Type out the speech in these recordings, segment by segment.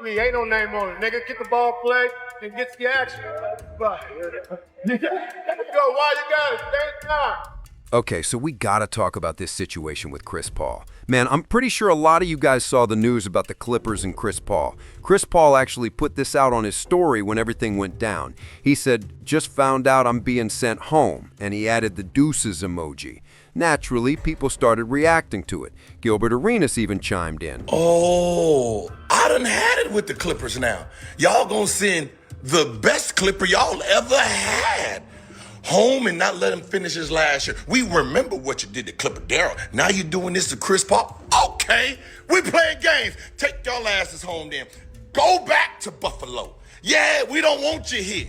Me ain't no name on it, nigga. Get the ball play and get the action. Right. Go, why you got it? Take time. Okay, so we gotta talk about this situation with Chris Paul. Man, I'm pretty sure a lot of you guys saw the news about the Clippers and Chris Paul. Chris Paul actually put this out on his story when everything went down. He said, "Just found out I'm being sent home," and he added the deuces emoji. Naturally, people started reacting to it. Gilbert Arenas even chimed in. Oh, I done had it with the Clippers now. Y'all gonna send the best Clipper y'all ever had home and not let him finish his last year. We remember what you did to Clipper Darrell. Now you're doing this to Chris Paul? Okay, we playing games. Take y'all asses home then. Go back to Buffalo. Yeah, we don't want you here.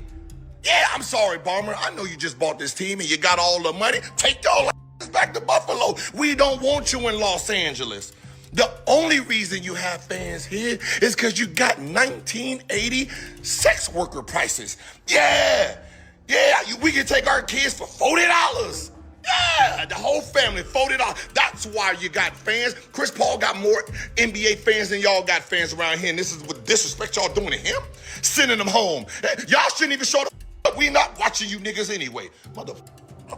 Yeah, I'm sorry, Bomber. I know you just bought this team and you got all the money. Take y'all asses back to Buffalo. We don't want you in Los Angeles. The only reason you have fans here is because you got 1980 sex worker prices. Yeah, we can take our kids for $40. Yeah, the whole family, $40. That's why you got fans. Chris Paul got more NBA fans than y'all got fans around here, and this is what disrespect y'all doing to him? Sending them home. Y'all shouldn't even show up. We not watching you niggas anyway.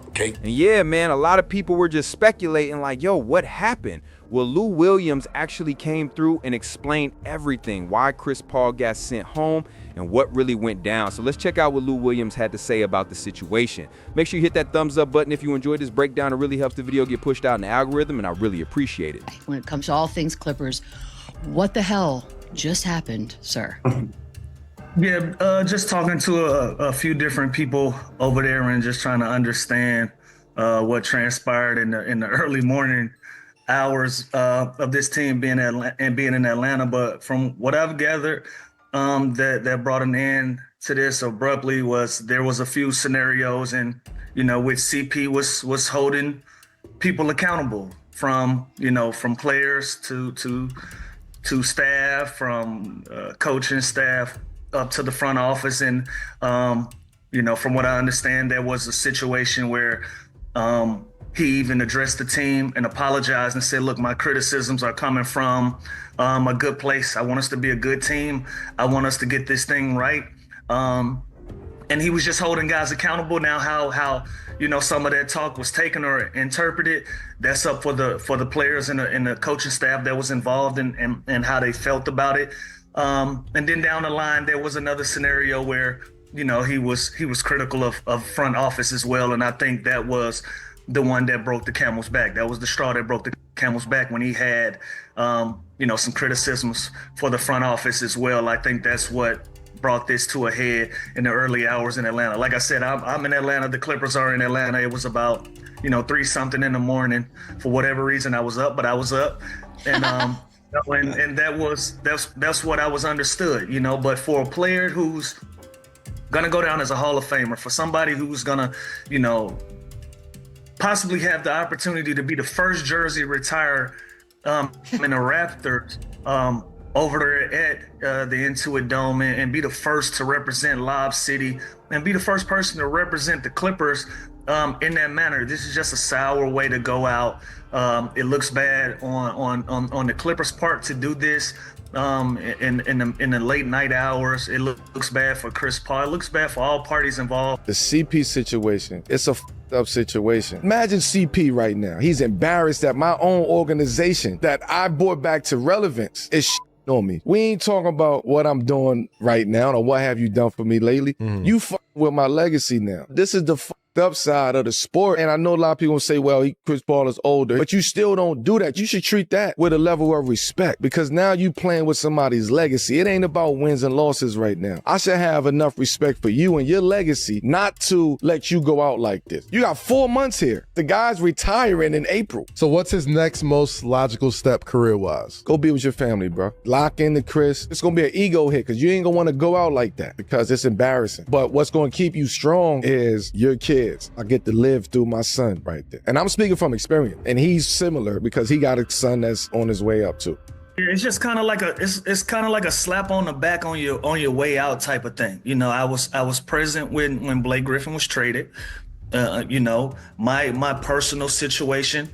Okay. And yeah, man, a lot of people were just speculating like, yo, what happened? Well, Lou Williams actually came through and explained everything, why Chris Paul got sent home and what really went down. So let's check out what Lou Williams had to say about the situation. Make sure you hit that thumbs up button if you enjoyed this breakdown. It really helps the video get pushed out in the algorithm, and I really appreciate it. When it comes to all things Clippers, what the hell just happened, sir? Yeah, just talking to a few different people over there and just trying to understand what transpired in the early morning hours of this team being in Atlanta. But from what I've gathered, that brought an end to this abruptly was there was a few scenarios, and which CP was holding people accountable from players to staff, from coaching staff up to the front office. And from what I understand, there was a situation where he even addressed the team and apologized and said, look, my criticisms are coming from a good place. I want us to be a good team. I want us to get this thing right. And he was just holding guys accountable. Now how some of that talk was taken or interpreted, that's up for the players and the coaching staff that was involved and how they felt about it. And then down the line, there was another scenario where, he was critical of front office as well. And I think that was the one that broke the camel's back. That was the straw that broke the camel's back when he had, some criticisms for the front office as well. I think that's what brought this to a head in the early hours in Atlanta. Like I said, I'm in Atlanta. The Clippers are in Atlanta. It was about, 3-something in the morning. For whatever reason, I was up, but I was up. And, and that's what I was understood, but for a player who's gonna go down as a Hall of Famer, for somebody who's gonna, possibly have the opportunity to be the first jersey retired in the Raptors over there at the Intuit Dome and be the first to represent Lob City and be the first person to represent the Clippers in that manner. This is just a sour way to go out. It looks bad on the Clippers' part to do this in the late night hours. It looks bad for Chris Paul. It looks bad for all parties involved. The CP situation, it's a up situation. Imagine CP right now. He's embarrassed that my own organization that I brought back to relevance is on me. We ain't talking about what I'm doing right now or what have you done for me lately. You with my legacy now. This is the up side of the sport. And I know a lot of people say, well, Chris Paul is older, but you still don't do that. You should treat that with a level of respect, because now you playing with somebody's legacy. It ain't about wins and losses right now. I should have enough respect for you and your legacy not to let you go out like this. You got 4 months here. The guy's retiring in April. So what's his next most logical step career-wise? Go be with your family, bro. Lock into Chris. It's going to be an ego hit because you ain't going to want to go out like that because it's embarrassing. But what's going to keep you strong is your kids. I get to live through my son right there. And I'm speaking from experience. And he's similar because he got a son that's on his way up too. It's just kind of like it's kind of like a slap on the back on your way out type of thing. I was present when Blake Griffin was traded. My personal situation.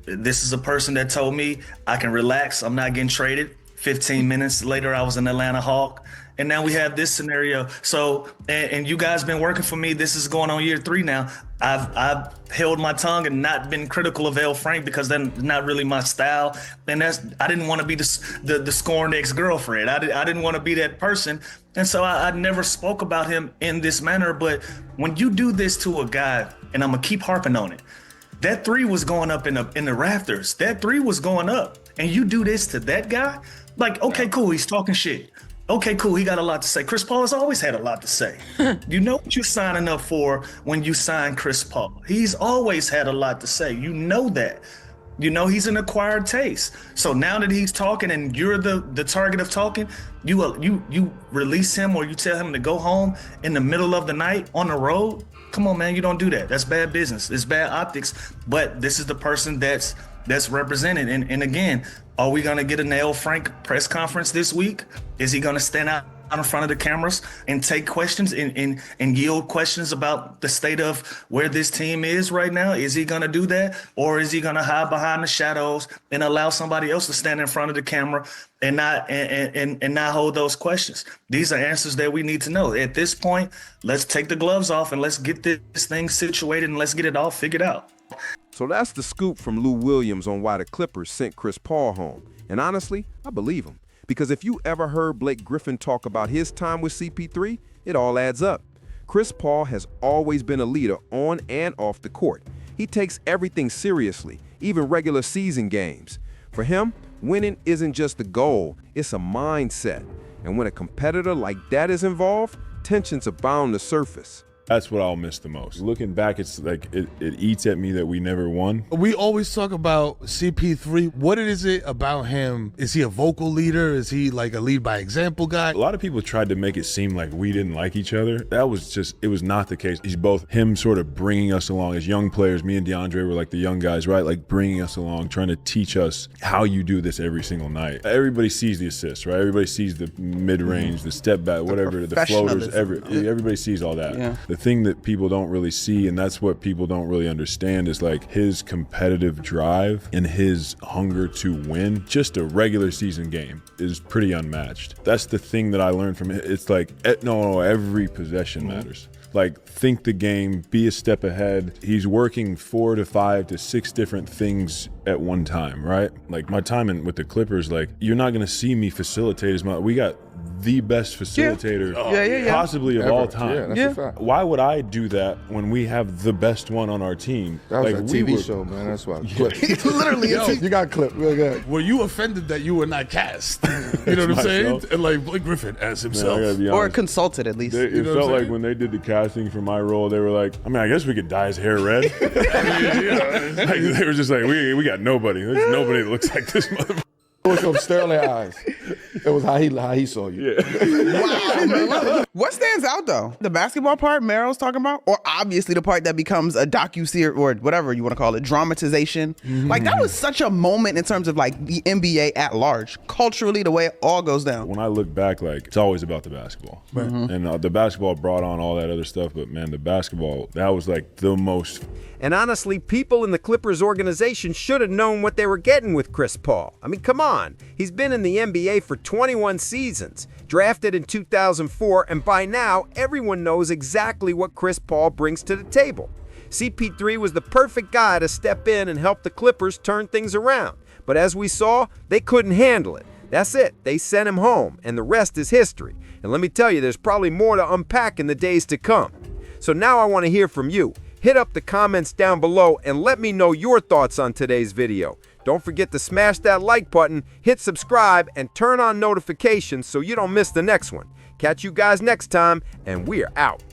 This is a person that told me I can relax. I'm not getting traded. 15 minutes later, I was an Atlanta Hawk. And now we have this scenario. So, and you guys been working for me. This is going on year 3 now. I've held my tongue and not been critical of L. Frank because that's not really my style. And I didn't want to be the scorned ex-girlfriend. I didn't want to be that person. And so I never spoke about him in this manner. But when you do this to a guy, and I'm gonna keep harping on it, that 3 was going up in the rafters. That 3 was going up. And you do this to that guy? Like, okay, cool, he's talking shit. Okay, cool, he got a lot to say. Chris Paul has always had a lot to say. You know what you're signing up for when you sign Chris Paul. He's always had a lot to say. You know that. You know he's an acquired taste. So now that he's talking and you're the target of talking, you release him or you tell him to go home in the middle of the night on the road. Come on, man, you don't do that. That's bad business. It's bad optics. But this is the person that's represented. And again, are we gonna get an L. Frank press conference this week? Is he gonna stand out in front of the cameras and take questions and yield questions about the state of where this team is right now? Is he gonna do that? Or is he gonna hide behind the shadows and allow somebody else to stand in front of the camera and not hold those questions? These are answers that we need to know. At this point, let's take the gloves off and let's get this thing situated and let's get it all figured out. So that's the scoop from Lou Williams on why the Clippers sent Chris Paul home. And honestly, I believe him. Because if you ever heard Blake Griffin talk about his time with CP3, it all adds up. Chris Paul has always been a leader on and off the court. He takes everything seriously, even regular season games. For him, winning isn't just the goal, it's a mindset. And when a competitor like that is involved, tensions are bound to surface. That's what I'll miss the most. Looking back, it's like it eats at me that we never won. We always talk about CP3. What is it about him? Is he a vocal leader? Is he like a lead by example guy? A lot of people tried to make it seem like we didn't like each other. That was just, it was not the case. He's both him sort of bringing us along as young players. Me and DeAndre were like the young guys, right? Like bringing us along, trying to teach us how you do this every single night. Everybody sees the assists, right? Everybody sees the mid-range, the step back, whatever, the floaters, everybody sees all that. Yeah. The thing that people don't really see, and that's what people don't really understand, is like his competitive drive and his hunger to win. Just a regular season game is pretty unmatched. That's the thing that I learned from it. It's like, no, every possession matters. Like, think the game, be a step ahead. He's working 4 to 5 to 6 different things at one time, right? Like my time with the Clippers, like you're not gonna see me facilitate as much. We got the best facilitator possibly of all time. Yeah, that's a fact. Why would I do that when we have the best one on our team? That was like, a TV show, man. That's why. Literally, You got clipped real good. were you offended that you were not cast? You know what I'm saying? myself. And like Blake Griffin as Man, himself. I gotta be Or honest. consulted at least. It know what felt I'm like saying? when they did the casting for my role, they were like, I mean, I guess we could dye his hair red. Like, they were just like, we got nobody. There's nobody that looks like this motherfucker. It was some sterling eyes. It was how he saw you. What stands out though? The basketball part Meryl's talking about, or obviously the part that becomes a docu-series or whatever you want to call it, dramatization. Like that was such a moment in terms of like the NBA at large, culturally, the way it all goes down. When I look back, like it's always about the basketball. And the basketball brought on all that other stuff, but man, the basketball, that was like the most. And honestly, people in the Clippers organization should have known what they were getting with Chris Paul. I mean, come on. He's been in the NBA for 21 seasons, drafted in 2004, and by now, everyone knows exactly what Chris Paul brings to the table. CP3 was the perfect guy to step in and help the Clippers turn things around. But as we saw, they couldn't handle it. That's it. They sent him home, and the rest is history. And let me tell you, there's probably more to unpack in the days to come. So now I want to hear from you. Hit up the comments down below and let me know your thoughts on today's video. Don't forget to smash that like button, hit subscribe, and turn on notifications so you don't miss the next one. Catch you guys next time, and we're out.